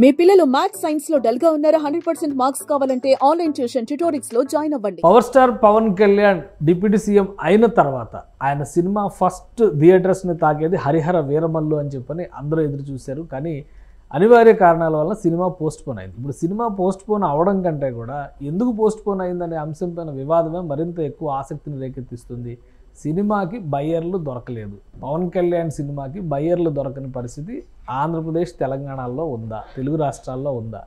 మీ పిల్లలు maths science లో dull గా ఉన్నారా? 100% మార్క్స్ కావాలంటే ఆన్లైన్ ట్యూషన్ ట్యుటోరిక్స్ లో జాయిన్ అవ్వండి. Power star Pawan Kalyan deputy CM అయిన తర్వాత ఆయన సినిమా ఫస్ట్ థియేటర్స్ ని తాకేది హరిహర వీరమల్లు అని చెప్పని అందరూ ఎదురు చూశారు. కానీ అనివార్య కారణాల వల్ల సినిమా పోస్ట్ పోన్ అయింది. ఇప్పుడు సినిమా పోస్ట్ పోన్ అవడం కంటే కూడా ఎందుకు పోస్ట్ పోన్ అయిందనే అంశం పైన వివాదమే మరింత ఎక్కువ ఆసక్తిని రేకెత్తిస్తుంది. సినిమాకి బయ్యర్లు దొరకలేదు. పవన్ కళ్యాణ్ సినిమాకి బయ్యర్లు దొరకని పరిస్థితి ఆంధ్రప్రదేశ్ తెలంగాణలో ఉందా, తెలుగు రాష్ట్రాల్లో ఉందా?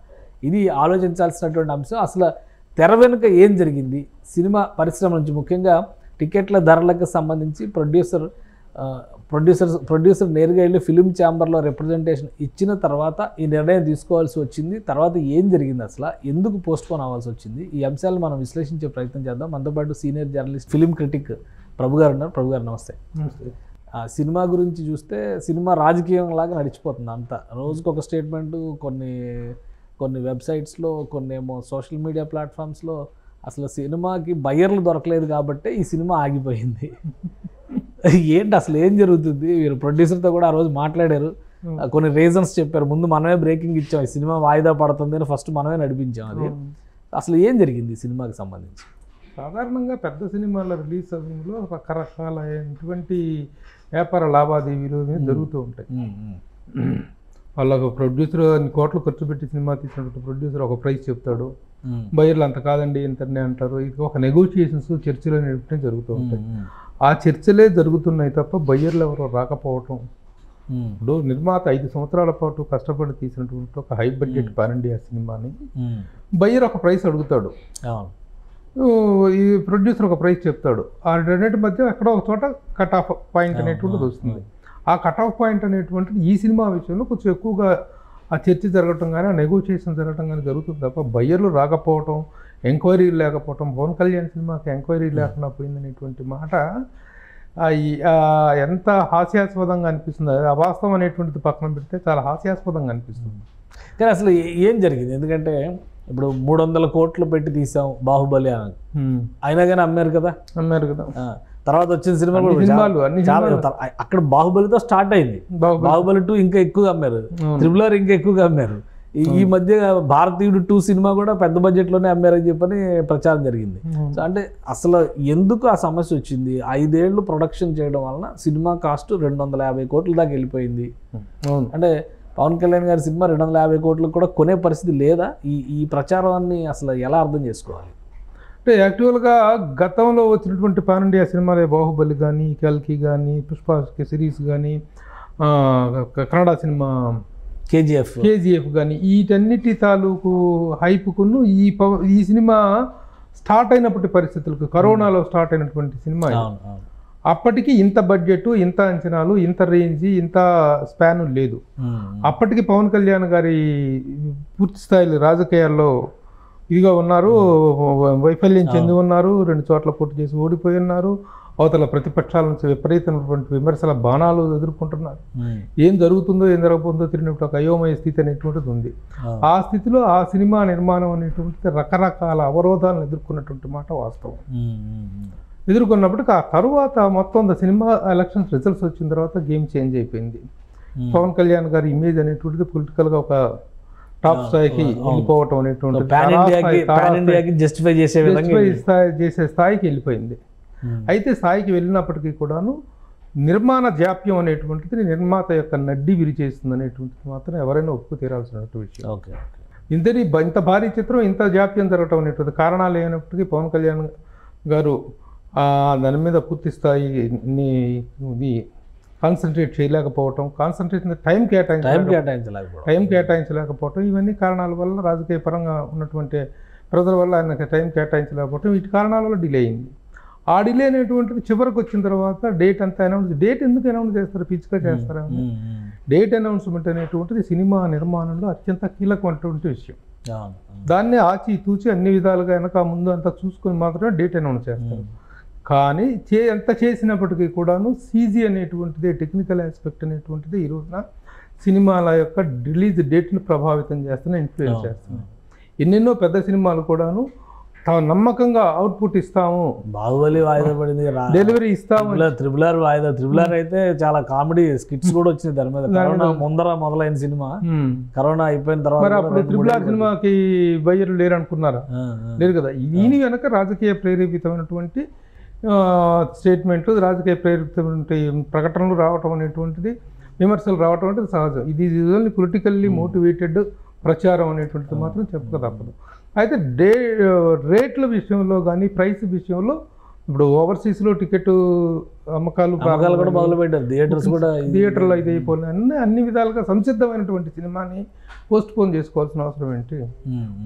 ఇది ఆలోచించాల్సినటువంటి అంశం. అసలు తెర వెనుక ఏం జరిగింది, సినిమా పరిశ్రమ నుంచి ముఖ్యంగా టికెట్ల ధరలకు సంబంధించి ప్రొడ్యూసర్ నేరుగా వెళ్ళి ఫిలిం ఛాంబర్లో రిప్రజెంటేషన్ ఇచ్చిన తర్వాత ఈ నిర్ణయం తీసుకోవాల్సి వచ్చింది. తర్వాత ఏం జరిగింది, అసలు ఎందుకు పోస్ట్ పోన్ అవ్వాల్సి వచ్చింది, ఈ అంశాలను మనం విశ్లేషించే ప్రయత్నం చేద్దాం. మనతో పాటు సీనియర్ జర్నలిస్ట్ ఫిలిం క్రిటిక్ ప్రభు గారు ఉన్నారు. ప్రభు గారు నమస్తే. సినిమా గురించి చూస్తే సినిమా రాజకీయం లాగా నడిచిపోతుంది అంతా. రోజుకు ఒక స్టేట్మెంటు, కొన్ని వెబ్సైట్స్లో, కొన్ని ఏమో సోషల్ మీడియా ప్లాట్ఫామ్స్లో అసలు సినిమాకి బయ్యర్లు దొరకలేదు కాబట్టి ఈ సినిమా ఆగిపోయింది. ఏంటి అసలు ఏం జరుగుతుంది? మీరు ప్రొడ్యూసర్తో కూడా ఆ రోజు మాట్లాడారు, కొన్ని రీజన్స్ చెప్పారు. ముందు మనమే బ్రేకింగ్ ఇచ్చాం, ఈ సినిమా వాయిదా పడుతుంది అని ఫస్ట్ మనమే నడిపించాం. అది అసలు ఏం జరిగింది సినిమాకి సంబంధించి? సాధారణంగా పెద్ద సినిమాల రిలీజ్ సమయంలో రకరకాలైనటువంటి వ్యాపార లావాదేవీలు జరుగుతూ ఉంటాయి. వాళ్ళకు ప్రొడ్యూసర్ కోట్లు ఖర్చు పెట్టి సినిమా తీసినటువంటి ప్రొడ్యూసర్ ఒక ప్రైస్ చెప్తాడు, బయర్లు అంత కాదండి ఇంతనే అంటారు. ఇది ఒక నెగోషియేషన్స్, చర్చలు అనేవి జరుగుతూ ఉంటాయి. ఆ చర్చలే జరుగుతున్నాయి తప్ప బయ్యర్లు ఎవరో రాకపోవటం. ఇప్పుడు నిర్మాత 5 సంవత్సరాల పాటు కష్టపడి తీసినటువంటి ఒక హై బడ్జెట్ పాన్ ఇండియా సినిమాని బయ్యర్ ఒక ప్రైస్ అడుగుతాడు, ఈ ప్రొడ్యూసర్ ఒక ప్రైస్ చెప్తాడు. ఆ రెండింటి మధ్య ఎక్కడో ఒక చోట కట్ ఆఫ్ పాయింట్ అనేటువంటిది వస్తుంది. ఆ కట్ ఆఫ్ పాయింట్ అనేటువంటిది ఈ సినిమా విషయంలో కొంచెం ఎక్కువగా ఆ చర్చ జరగటం కానీ, ఆ నెగోషియేషన్ జరగటం కానీ జరుగుతుంది తప్ప బయ్యర్లు రాకపోవటం, ఎంక్వైరీలు లేకపోవటం, పవన్ కళ్యాణ్ సినిమాకి ఎంక్వైరీ లేకుండా పోయిందనేటువంటి మాట ఎంత హాస్యాస్పదంగా అనిపిస్తుంది. ఆ వాస్తవం అనేటువంటిది పక్కన పెడితే చాలా హాస్యాస్పదంగా అనిపిస్తుంది. కానీ అసలు ఏం జరిగింది? ఎందుకంటే ఇప్పుడు 300 కోట్లు పెట్టి తీసాం బాహుబలి అని, అయినా కానీ అమ్మారు కదా. తర్వాత వచ్చిన సినిమాలు అక్కడ బాహుబలితో స్టార్ట్ అయింది. బాహుబలి 2 ఇంకా ఎక్కువగా అమ్మారు, త్రిబులర్ ఇంకా ఎక్కువగా అమ్మారు. ఈ మధ్య భారతీయుడు 2 సినిమా కూడా పెద్ద బడ్జెట్లోనే అమ్మారని చెప్పని ప్రచారం జరిగింది. సో అంటే అసలు ఎందుకు ఆ సమస్య వచ్చింది? 5 ఏళ్ళు ప్రొడక్షన్ చేయడం వలన సినిమా కాస్ట్ 250 కోట్ల దాకా వెళ్ళిపోయింది. అంటే పవన్ కళ్యాణ్ గారి సినిమా 250 కోట్లకు కూడా కొనే పరిస్థితి లేదా? ఈ ప్రచారాన్ని అసలు ఎలా అర్థం చేసుకోవాలి? అంటే యాక్చువల్గా గతంలో వచ్చినటువంటి పాన్ ఇండియా సినిమాలే బాహుబలి కానీ, కల్కి కానీ, పుష్ప సిరీస్ కానీ, కన్నడ సినిమా కేజీఎఫ్ కానీ, వీటన్నిటి తాలూకు హైప్కును ఈ సినిమా స్టార్ట్ అయినప్పటి పరిస్థితులకు, కరోనాలో స్టార్ట్ అయినటువంటి సినిమా అప్పటికి ఇంత బడ్జెట్, ఇంత అంచనాలు, ఇంత రేంజ్, ఇంత స్పాన్ లేదు. అప్పటికి పవన్ కళ్యాణ్ గారి పూర్తి స్థాయిలో రాజకీయాల్లో ఇదిగా ఉన్నారు, వైఫల్యం చెంది ఉన్నారు, 2 చోట్ల పోటీ చేసి ఓడిపోయి ఉన్నారు. అవతల ప్రతిపక్షాల నుంచి విపరీతమైనటువంటి విమర్శల బాణాలు ఎదుర్కొంటున్నారు. ఏం జరుగుతుందో ఏం జరగబోతుందో తెలియనప్పుడు ఒక అయోమయ స్థితి అనేటువంటిది ఉంది. ఆ స్థితిలో ఆ సినిమా నిర్మాణం అనేటువంటిది రకరకాల అవరోధాలను ఎదుర్కొన్నటువంటి మాట వాస్తవం. ఎదుర్కొన్నప్పటికీ ఆ తరువాత మొత్తం సినిమా ఎలక్షన్స్ రిజల్ట్స్ వచ్చిన తర్వాత గేమ్ చేంజ్ అయిపోయింది. పవన్ కళ్యాణ్ గారి ఇమేజ్ అనేటువంటిది పొలిటికల్గా ఒక టాప్ స్థాయికి వెళ్ళిపోవటం అనేటువంటిది చేసే స్థాయికి వెళ్ళిపోయింది. అయితే స్థాయికి వెళ్ళినప్పటికీ కూడాను నిర్మాణ జాప్యం అనేటువంటిది నిర్మాత యొక్క నడ్డి విరిచేస్తుంది అనేటువంటిది మాత్రం ఎవరైనా ఒప్పుకు తీరాల్సినటువంటి విషయం. ఇంత భారీ చిత్రం ఇంత జాప్యం జరగటం అనేటువంటి కారణాలు ఏమైనప్పటికీ పవన్ కళ్యాణ్ గారు దాని మీద పూర్తి స్థాయిని కాన్సన్ట్రేట్ చేయలేకపోవటం, టైం కేటాయించలేకపోవటం, ఇవన్నీ కారణాల వల్ల రాజకీయ పరంగా ఉన్నటువంటి ప్రజల వల్ల ఆయనకి టైం కేటాయించలేకపోవటం, వీటి కారణాల వల్ల డిలే అయింది. ఆ డిలే అనేటువంటిది చివరికి వచ్చిన తర్వాత డేట్ అంతా డేట్ ఎందుకు అనౌన్స్ చేస్తారు? పిచ్చిగా చేస్తారా? డేట్ అనౌన్స్మెంట్ అనేటువంటిది సినిమా నిర్మాణంలో అత్యంత కీలకమైనటువంటి విషయం. దాన్ని ఆచితూచి అన్ని విధాలుగా వెనక ముందు అంతా చూసుకొని మాత్రమే డేట్ అనౌన్స్ చేస్తారు. కానీ ఎంత చేసినప్పటికీ కూడాను సీజీ అనేటువంటిది, టెక్నికల్ ఆస్పెక్ట్ అనేటువంటిది ఈ రోజున సినిమాల యొక్క రిలీజ్ డేట్ని ప్రభావితం చేస్తున్నాయి, ఇన్ఫ్లుయెన్స్ చేస్తున్నాయి. ఎన్నెన్నో పెద్ద సినిమాలు కూడాను నమ్మకంగా అవుట్పుట్ ఇస్తాము, బాహుబలి వాయిదా పడింది, డెలివరీ ఇస్తాము. త్రిబుల్ ఆర్ వాయిదా. త్రిబుల్ ఆర్ అయితే చాలా కామెడీ స్కిట్స్ కూడా వచ్చినాయి దాని మీద. కరోనా ముందర మొదలైన సినిమా, కరోనా అయిపోయిన తర్వాత అప్పుడు ట్రిపుల్ ఆర్ సినిమాకి బయ్యర్లు లేరు అనుకున్నారా? లేరు కదా. దీని వెనక రాజకీయ ప్రేరేపితమైనటువంటి స్టేట్మెంట్లు, రాజకీయ ప్రేరేపితమైనటువంటి ప్రకటనలు రావటం అనేటువంటిది, విమర్శలు రావటం అనేది సహజం. ఇది ఓన్లీ పొలిటికల్లీ మోటివేటెడ్ ప్రచారం అనేటువంటిది మాత్రం చెప్పక తప్పదు. అయితే రేట్ల విషయంలో కానీ ప్రైస్ విషయంలో ఇప్పుడు ఓవర్సీస్లో టికెట్ అమ్మకాలు కూడా మొదలు పెట్టారు, థియేటర్లో ఇది అయిపోయింది. అన్ని విధాలుగా సంసిద్ధమైనటువంటి సినిమాని పోస్ట్ పోన్ చేసుకోవాల్సిన అవసరం ఏంటి?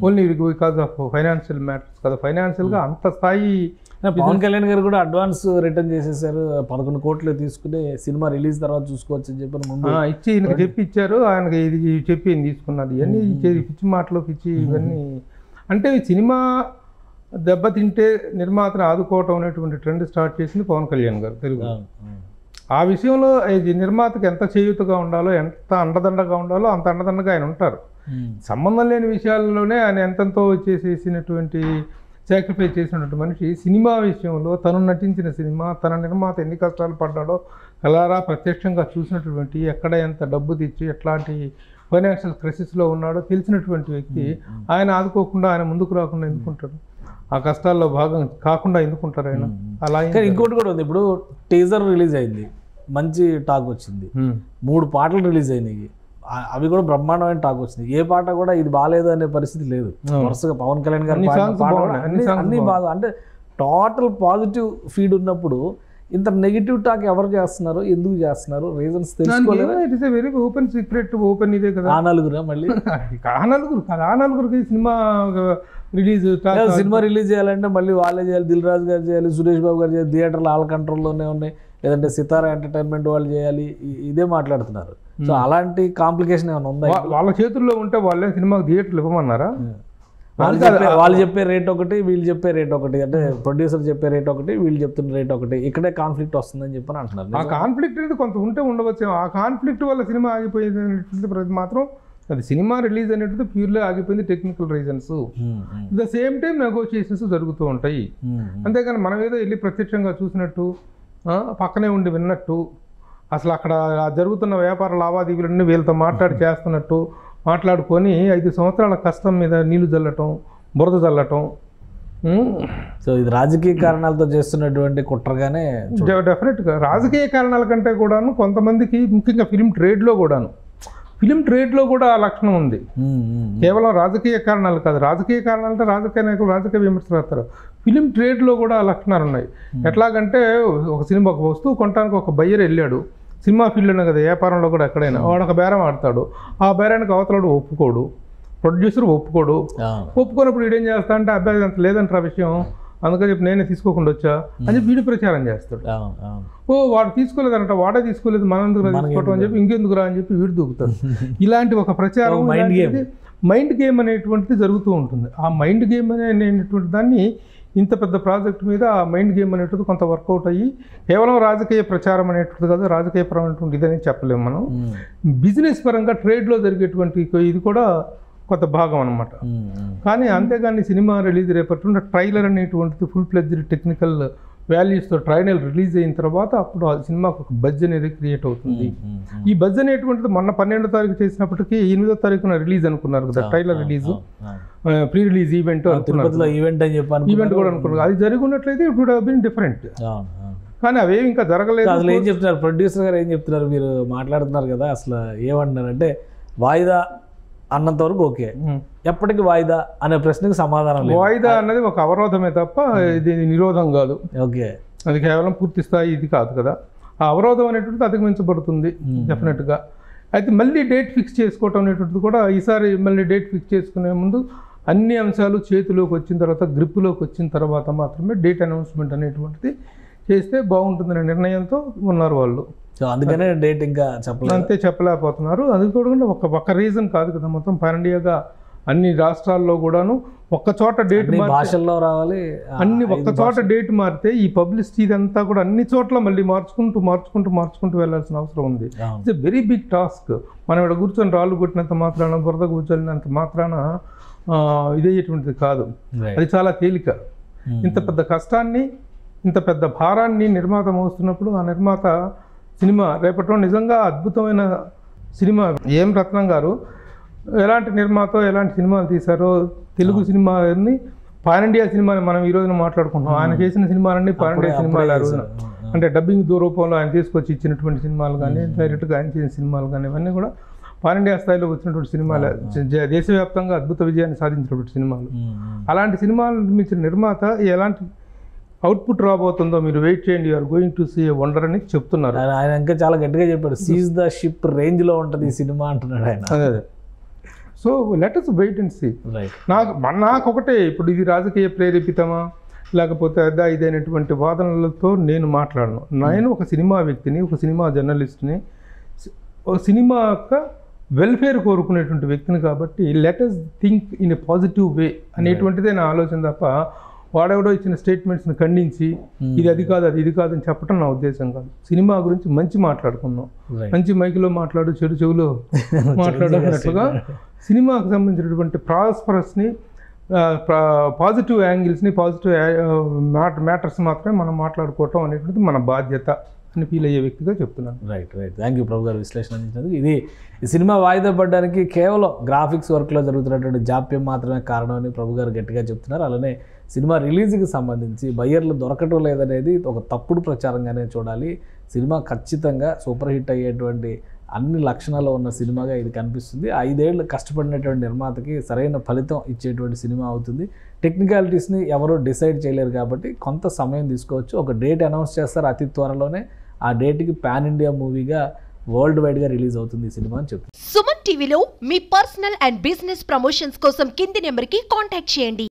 Only because of financial matters కదా. ఫైనాన్షియల్గా అంత స్థాయి పవన్ కళ్యాణ్ గారు కూడా అడ్వాన్స్ రిటర్న్ చేసేసారు, 11 కోట్లు తీసుకుని సినిమా రిలీజ్ తర్వాత చూసుకోవచ్చు అని చెప్పి ముందు ఇచ్చి ఈయనకి చెప్పి ఇచ్చారు. ఆయనకి ఇది చెప్పి తీసుకున్నారు. ఇవన్నీ పిచ్చి మాటలు, పిచ్చి ఇవన్నీ. అంటే ఈ సినిమా దెబ్బతింటే నిర్మాతను ఆదుకోవటం అనేటువంటి ట్రెండ్ స్టార్ట్ చేసింది పవన్ కళ్యాణ్ గారు తెలుగు. ఆ విషయంలో ఇది నిర్మాతకు ఎంత చేయూతగా ఉండాలో, ఎంత అండదండగా ఉండాలో అంత అండదండగా ఆయన ఉంటారు. సంబంధం లేని విషయాల్లోనే ఆయన ఎంతెంతో చేసేసినటువంటి సాక్రిఫైస్ చేసినటువంటి మనిషి సినిమా విషయంలో తను నటించిన సినిమా, తన నిర్మాత ఎన్ని కష్టాలు పడ్డాడో కలారా ప్రత్యక్షంగా చూసినటువంటి, ఎక్కడ ఎంత డబ్బు తెచ్చి ఎట్లాంటి ఫైనాన్షియల్ క్రైసిస్లో ఉన్నాడో తెలిసినటువంటి వ్యక్తి ఆయన ఆదుకోకుండా, ఆయన ముందుకు రాకుండా ఎందుకుంటారు? ఆ కష్టాల్లో భాగం కాకుండా ఎందుకుంటారు ఆయన? అలా ఇంకోటి కూడా ఉంది. ఇప్పుడు టీజర్ రిలీజ్ అయింది, మంచి టాక్ వచ్చింది. 3 పాటలు రిలీజ్ అయినాయి, అవి కూడా బ్రహ్మాండమైన టాక్ వచ్చింది. ఏ పాట కూడా ఇది బాగాలేదు అనే పరిస్థితి లేదు. వరుసగా పవన్ కళ్యాణ్ గారు అన్ని బాగా, అంటే టోటల్ పాజిటివ్ ఫీడ్ ఉన్నప్పుడు ఇంత నెగిటివ్ టాక్ ఎవరు చేస్తున్నారు, ఎందుకు చేస్తున్నారు, రీజన్స్ తెలుసుకోలేదు. It is a very open secret, open ఇదే కదా. ఆ నలుగురు మళ్ళీ ఆ నలుగురికి సినిమా రిలీజ్ చేయాలంటే మళ్ళీ వాళ్ళే చేయాలి, దిల్ రాజు గారు చేయాలి, సురేష్ బాబు గారు చేయాలి, థియేటర్లు వాళ్ళ కంట్రోల్లోనే ఉన్నాయి, లేదంటే సితారా ఎంటర్టైన్మెంట్ వాళ్ళు చేయాలి, ఇదే మాట్లాడుతున్నారు. సో అలాంటి కాంప్లికేషన్ ఏమైనా ఉందా? వాళ్ళ చేతుల్లో ఉంటే వాళ్ళే సినిమాకి థియేటర్లు ఇవ్వమన్నారా? వాళ్ళు చెప్పే రేట్ ఒకటి, వీళ్ళు చెప్పే రేట్ ఒకటి, అంటే ప్రొడ్యూసర్ చెప్పే రేట్ ఒకటి, వీళ్ళు చెప్తున్న రేట్ ఒకటి, ఇక్కడే కాన్ఫ్లిక్ట్ వస్తుందని చెప్పని అంటున్నారు. ఆ కాన్ఫ్లిక్ట్ అనేది కొంత ఉంటే ఉండవచ్చు. ఆ కాన్ఫ్లిక్ట్ వల్ల సినిమా ఆగిపోయింది అనేటువంటి మాత్రం అది సినిమా రిలీజ్ అనేటిది ప్యూర్లీ ఆగిపోయింది technical reasons. The same time negotiations జరుగుతూ ఉంటాయి. అంతేగాని మనం ఏదో వెళ్ళి ప్రత్యక్షంగా చూసినట్టు, పక్కనే ఉండి విన్నట్టు, అసలు అక్కడ జరుగుతున్న వ్యాపార లావాదేవీలన్నీ వీళ్ళతో చేస్తున్నట్టు మాట్లాడుకొని 5 సంవత్సరాల కష్టం మీద నీళ్లు చల్లటం, బురద చల్లటం. సో ఇది రాజకీయ కారణాలతో చేస్తున్నటువంటి కుట్రగానే డెఫినెట్గా రాజకీయ కారణాల కంటే కూడాను కొంతమందికి, ముఖ్యంగా ఫిలిం ట్రేడ్లో కూడా ఆ లక్షణం ఉంది. కేవలం రాజకీయ కారణాలు కాదు, రాజకీయ కారణాలంటే రాజకీయ నాయకులు రాజకీయ విమర్శలు రాస్తారు. ఫిలిం ట్రేడ్లో కూడా ఆ లక్షణాలు ఉన్నాయి. ఎట్లాగంటే ఒక వస్తువు కొనడానికి ఒక బయ్యర్ వెళ్ళాడు, సినిమా ఫీల్డ్లోనే కదా, వ్యాపారంలో కూడా ఎక్కడైనా వాడు ఒక బేరం ఆడతాడు. ఆ బేరానికి అవతలాడు ఒప్పుకోడు, ప్రొడ్యూసర్ ఒప్పుకోనప్పుడు వీడేం చేస్తా అంటే అబ్బాయి అంత లేదంటారు ఆ విషయం, అందుకని చెప్పి నేనే తీసుకోకుండా వచ్చా అని చెప్పి వీడు ప్రచారం చేస్తాడు. వాడు తీసుకోలేదంట, వాడే తీసుకోలేదు, మనం ఎందుకు తీసుకోవటం అని చెప్పి ఇంకెందుకు రా అని చెప్పి వీడు దూకుతాడు. ఇలాంటి ఒక ప్రచారం, మైండ్ గేమ్ అనేటువంటిది జరుగుతూ ఉంటుంది. ఆ మైండ్ గేమ్ అనేటువంటి దాన్ని ఇంత పెద్ద ప్రాజెక్ట్ మీద ఆ మైండ్ గేమ్ అనేటువంటిది కొంత వర్కౌట్ అయ్యి, కేవలం రాజకీయ ప్రచారం అనేటువంటిది కాదు, రాజకీయపరమైనటువంటి ఇదని చెప్పలేము మనం. బిజినెస్ పరంగా ట్రేడ్లో జరిగేటువంటి ఇది కూడా కొంత భాగం అనమాట. కానీ అంతేగాని సినిమా రిలీజ్ రేపటి ట్రైలర్ అనేటువంటిది ఫుల్ ఫ్లెడ్జ్డ్ టెక్నికల్ వాల్యూస్తో ట్రైలర్ రిలీజ్ అయిన తర్వాత అప్పుడు ఆ సినిమాకు ఒక బజ్ అనేది క్రియేట్ అవుతుంది. ఈ బజ్ అనేటువంటిది మొన్న 12వ తారీఖు చేసినప్పటికీ 8వ తారీఖున రిలీజ్ అనుకున్నారు కదా, trailer release, pre release event event కూడా అనుకున్నారు. అది జరుగున్నట్లయితే it would have been different. కానీ అవేవి ఇంకా జరగలేదు. అసలు ఏం చెప్తున్నారు ప్రొడ్యూసర్ గారు, ఏం చెప్తున్నారు? మీరు మాట్లాడుతున్నారు కదా, అసలు ఏమంటున్నారు అంటే వాయిదా అన్నంత వరకు ఓకే, ఎప్పటికీ వాయిదా అనే ప్రశ్నకు సమాధానం లేదు. వాయిదా అన్నది ఒక అవరోధమే తప్ప ఇది నిరోధం కాదు. ఓకే, అది కేవలం పూర్తి స్థాయి ఇది కాదు కదా. ఆ అవరోధం అనేటువంటిది అధిగమించబడుతుంది డెఫినెట్గా. అయితే మళ్ళీ డేట్ ఫిక్స్ చేసుకోవటం అనేటువంటిది కూడా, ఈసారి మళ్ళీ డేట్ ఫిక్స్ చేసుకునే ముందు అన్ని అంశాలు చేతిలోకి వచ్చిన తర్వాత, గ్రిప్పులోకి వచ్చిన తర్వాత మాత్రమే డేట్ అనౌన్స్మెంట్ అనేటువంటిది చేస్తే బాగుంటుందనే నిర్ణయంతో ఉన్నారు వాళ్ళు. సో అందుకనే డేట్ ఇంకా అంతే చెప్పలేకపోతున్నారు. అది కూడా ఒక రీజన్ కాదు కదా, మొత్తం పాన్ ఇండియాగా అన్ని రాష్ట్రాల్లో కూడాను ఒక్క చోట డేట్ భాషల్లో రావాలి, అన్ని ఒక్క చోట డేట్ మారితే ఈ పబ్లిసిటీ ఇదంతా కూడా అన్ని చోట్ల మళ్ళీ మార్చుకుంటూ వెళ్ళాల్సిన అవసరం ఉంది. It's a very big task. మనం ఇక్కడ కూర్చొని రాళ్ళు కొట్టినంత మాత్రాన, బురద కూర్చొనినంత మాత్రాన ఇదేటువంటిది కాదు. అది చాలా తేలిక. ఇంత పెద్ద కష్టాన్ని, ఇంత పెద్ద భారాన్ని నిర్మాత మోస్తున్నప్పుడు ఆ నిర్మాత సినిమా రేపట్లో నిజంగా అద్భుతమైన సినిమా. ఏం రత్నం గారు ఎలాంటి నిర్మాత ఎలాంటి సినిమాలు తీశారో, తెలుగు సినిమాని పాన్ ఇండియా సినిమాని మనం ఈ రోజున మాట్లాడుకుంటున్నాం. ఆయన చేసిన సినిమాలన్నీ పాన్ ఇండియా సినిమాలు ఆ రోజున. అంటే డబ్బింగ్ రూపంలో ఆయన తీసుకొచ్చి ఇచ్చినటువంటి సినిమాలు కానీ, డైరెక్ట్గా ఆయన చేసిన సినిమాలు కానీ, ఇవన్నీ కూడా పాన్ ఇండియా స్థాయిలో వచ్చినటువంటి సినిమాలు, దేశవ్యాప్తంగా అద్భుత విజయాన్ని సాధించినటువంటి సినిమాలు. అలాంటి సినిమాలు నిర్మించిన నిర్మాత ఎలాంటి అవుట్పుట్ రాబోతుందో మీరు వెయిట్ చేయండి, you're going to see a wonder అని చెప్తున్నారు. ఆయన ఇంకా చాలా గట్టిగా చెప్పాడు, సీజ్ ద షిప్ రేంజ్లో ఉంటుంది ఈ సినిమా అంటున్నాడు ఆయన. అదే. So let us wait and see. నాకు ఒకటే, ఇప్పుడు ఇది రాజకీయ ప్రేరేపితమా లేకపోతే అదా ఇదైనటువంటి వాదనలతో నేను మాట్లాడను. నేను ఒక సినిమా వ్యక్తిని, ఒక సినిమా జర్నలిస్ట్ని, ఒక సినిమా యొక్క వెల్ఫేర్ కోరుకునేటువంటి వ్యక్తిని కాబట్టి let us think in a positive way అనేటువంటిదే నా ఆలోచన తప్ప వాడెవడో ఇచ్చిన స్టేట్మెంట్స్ని ఖండించి ఇది అది కాదు అది ఇది కాదు అని చెప్పడం నా ఉద్దేశం కాదు. సినిమా గురించి మంచి మాట్లాడుకుందాం, మంచి మైక్లో మాట్లాడు, చెడు చెవులో మాట్లాడుతున్నట్లుగా సినిమాకు సంబంధించినటువంటి ప్రాస్పరస్ని, పాజిటివ్ యాంగిల్స్ని, పాజిటివ్ మ్యాటర్స్ మాత్రమే మనం మాట్లాడుకోవటం అనేటువంటిది మన బాధ్యత అని ఫీల్ అయ్యే వ్యక్తిగా చెప్తున్నాను. రైట్. థ్యాంక్ యూ ప్రభు గారు విశ్లేషణ అందించినందుకు. ఇది ఈ సినిమా వాయిదా పడడానికి కేవలం గ్రాఫిక్స్ వర్క్లో జరుగుతున్నటువంటి జాప్యం మాత్రమే కారణం అని ప్రభు గారు గట్టిగా చెప్తున్నారు. అలానే సినిమా రిలీజ్కి సంబంధించి బయ్యర్లు దొరకటం లేదనేది ఒక తప్పుడు ప్రచారంగానే చూడాలి. సినిమా ఖచ్చితంగా సూపర్ హిట్ అయ్యేటువంటి అన్ని లక్షణాలు ఉన్న సినిమాగా ఇది కనిపిస్తుంది. 5 ఏళ్ళు కష్టపడినటువంటి నిర్మాతకి సరైన ఫలితం ఇచ్చేటువంటి సినిమా అవుతుంది. టెక్నికాలిటీస్ని ఎవరు డిసైడ్ చేయలేరు కాబట్టి కొంత సమయం తీసుకోవచ్చు. ఒక డేట్ అనౌన్స్ చేస్తారు అతి త్వరలోనే. ఆ డేట్కి పాన్ ఇండియా మూవీగా వరల్డ్ వైడ్గా రిలీజ్ అవుతుంది ఈ సినిమా అని చెప్తుంది. సుమన్ టీవీలో మీ పర్సనల్ అండ్ బిజినెస్ ప్రమోషన్స్ కోసం కింది నెంబర్కి కాంటాక్ట్ చేయండి.